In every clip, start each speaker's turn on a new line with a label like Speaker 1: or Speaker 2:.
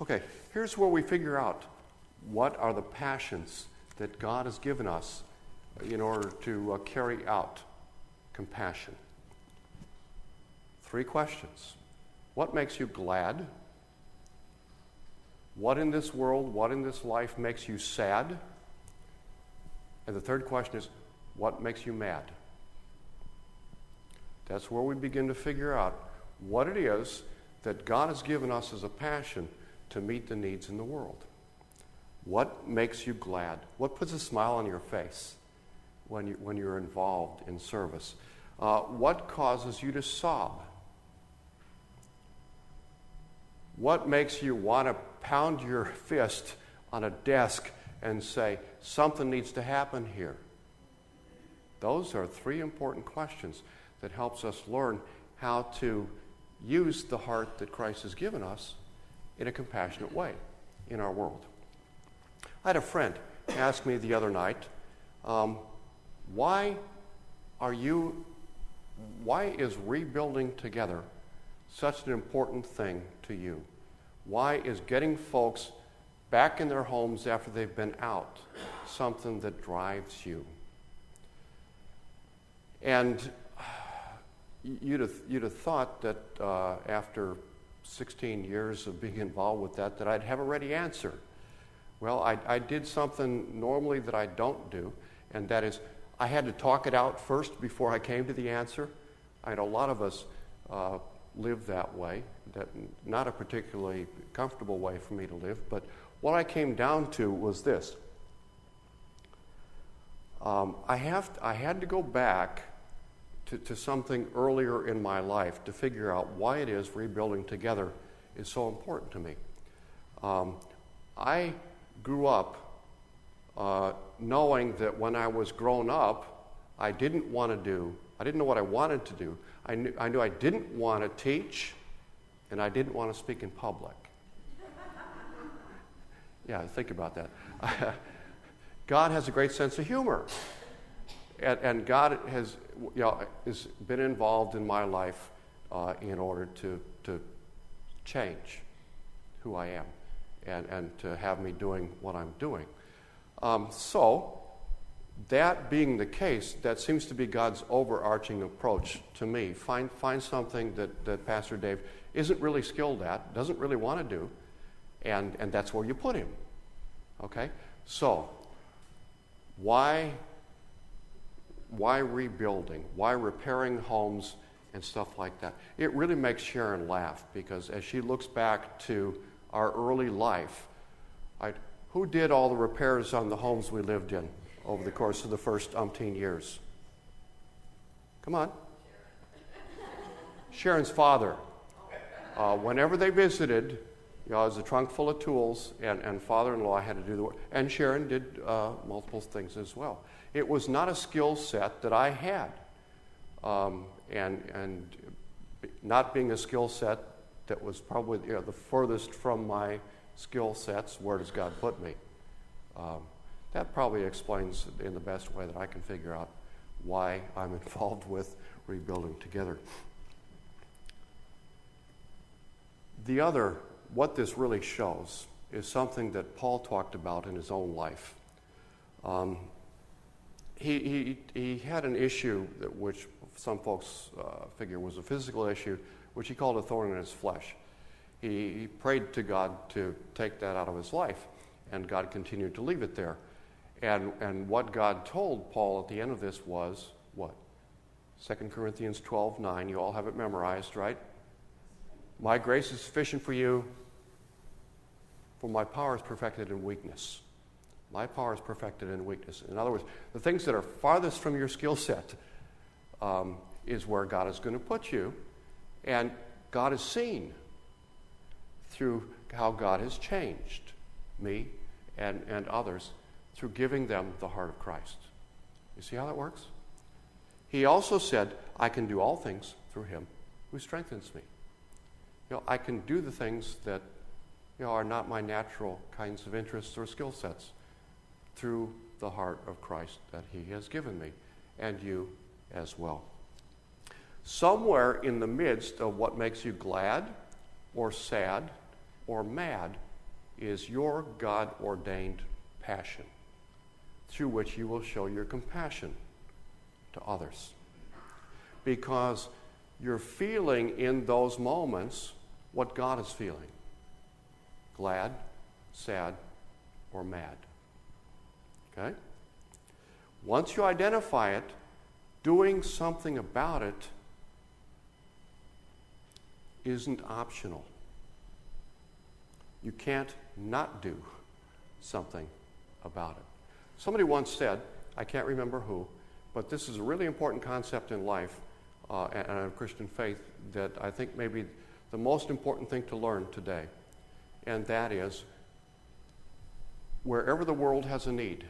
Speaker 1: Okay, here's where we figure out what are the passions that God has given us in order to carry out compassion. 3 questions. What makes you glad? What in this world, what in this life makes you sad? And the third question is, what makes you mad? That's where we begin to figure out what it is that God has given us as a passion to meet the needs in the world. What makes you glad? What puts a smile on your face when you're involved in service? What causes you to sob? What makes you want to pound your fist on a desk and say, something needs to happen here? Those are 3 important questions that helps us learn how to use the heart that Christ has given us in a compassionate way in our world. I had a friend ask me the other night, why is rebuilding together such an important thing to you? Why is getting folks back in their homes after they've been out something that drives you? And you'd have thought that after 16 years of being involved with that I'd have a ready answer. Well, I did something normally that I don't do, and that is I had to talk it out first before I came to the answer. I had a lot of us live that way. That not a particularly comfortable way for me to live, but what I came down to was this. I had to go back to something earlier in my life to figure out why it is rebuilding together is so important to me. I grew up knowing that when I was grown up, I didn't know what I wanted to do. I knew I didn't want to teach, and I didn't want to speak in public. Yeah, think about that. God has a great sense of humor. And God has been involved in my life in order to change who I am and to have me doing what I'm doing. So, that being the case, that seems to be God's overarching approach to me. Find something that Pastor Dave isn't really skilled at, doesn't really want to do, and that's where you put him. Okay? So, why rebuilding? Why repairing homes and stuff like that? It really makes Sharon laugh, because as she looks back to our early life, who did all the repairs on the homes we lived in over the course of the first umpteen years? Come on. Sharon's father. Whenever they visited, it was a trunk full of tools, and father-in-law had to do the work. And Sharon did multiple things as well. It was not a skill set that I had. And not being a skill set that was probably the furthest from my skill sets, where does God put me? That probably explains in the best way that I can figure out why I'm involved with rebuilding together. What this really shows is something that Paul talked about in his own life. He had an issue which some folks figure was a physical issue, which he called a thorn in his flesh. He prayed to God to take that out of his life, and God continued to leave it there. And what God told Paul at the end of this was what? 2 Corinthians 12:9. You all have it memorized, right? My grace is sufficient for you, for my power is perfected in weakness. My power is perfected in weakness. In other words, the things that are farthest from your skill set is where God is going to put you. And God is seen through how God has changed me and others through giving them the heart of Christ. You see how that works? He also said, I can do all things through him who strengthens me. I can do the things that are not my natural kinds of interests or skill sets through the heart of Christ that he has given me, and you as well. Somewhere in the midst of what makes you glad or sad or mad is your God-ordained passion through which you will show your compassion to others. Because you're feeling in those moments what God is feeling. Glad, sad, or mad. Okay? Once you identify it, doing something about it isn't optional. You can't not do something about it. Somebody once said, I can't remember who, but this is a really important concept in life and a Christian faith that I think may be the most important thing to learn today. And that is, wherever the world has a need,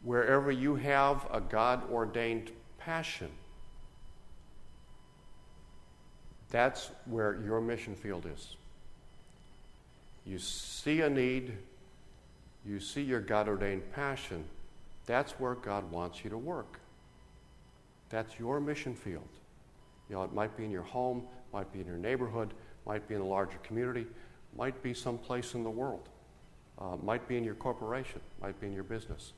Speaker 1: wherever you have a God-ordained passion, that's where your mission field is. You see a need, you see your God-ordained passion, that's where God wants you to work. That's your mission field. You know, it might be in your home, might be in your neighborhood, might be in a larger community, might be someplace in the world, might be in your corporation, might be in your business.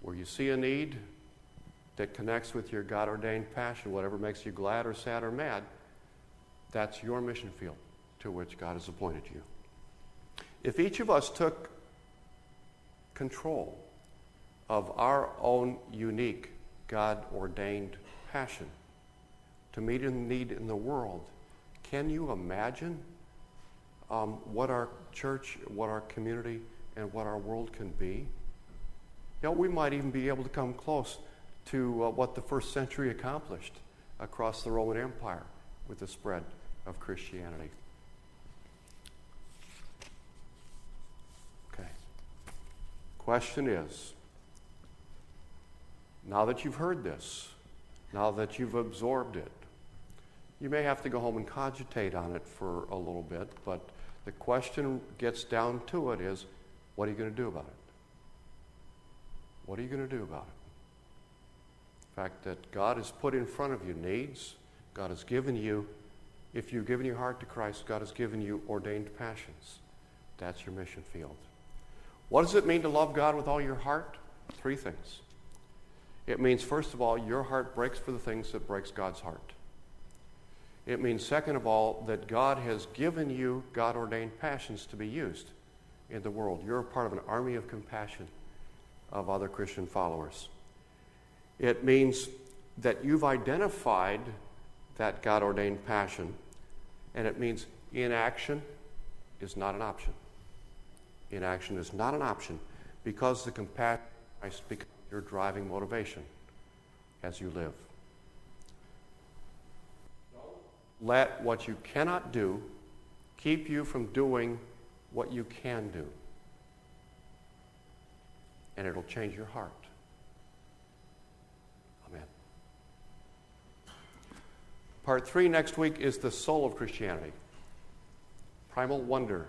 Speaker 1: Where you see a need that connects with your God-ordained passion, whatever makes you glad or sad or mad, that's your mission field to which God has appointed you. If each of us took control of our own unique God-ordained passion to meet a need in the world, can you imagine what our church, what our community, and what our world can be? You know, we might even be able to come close to what the first century accomplished across the Roman Empire with the spread of Christianity. Okay. Question is, now that you've heard this, now that you've absorbed it, you may have to go home and cogitate on it for a little bit, but the question gets down to it is, what are you going to do about it? What are you going to do about it? The fact that God has put in front of you needs, God has given you, if you've given your heart to Christ, God has given you ordained passions. That's your mission field. What does it mean to love God with all your heart? 3 things. It means, first of all, your heart breaks for the things that breaks God's heart. It means, second of all, that God has given you God-ordained passions to be used in the world. You're a part of an army of compassion of other Christian followers. It means that you've identified that God-ordained passion, and it means inaction is not an option. Inaction is not an option because the compassion of Christ becomes your driving motivation as you live. Let what you cannot do keep you from doing what you can do. And it'll change your heart. Amen. Part 3 next week is the soul of Christianity. Primal wonder.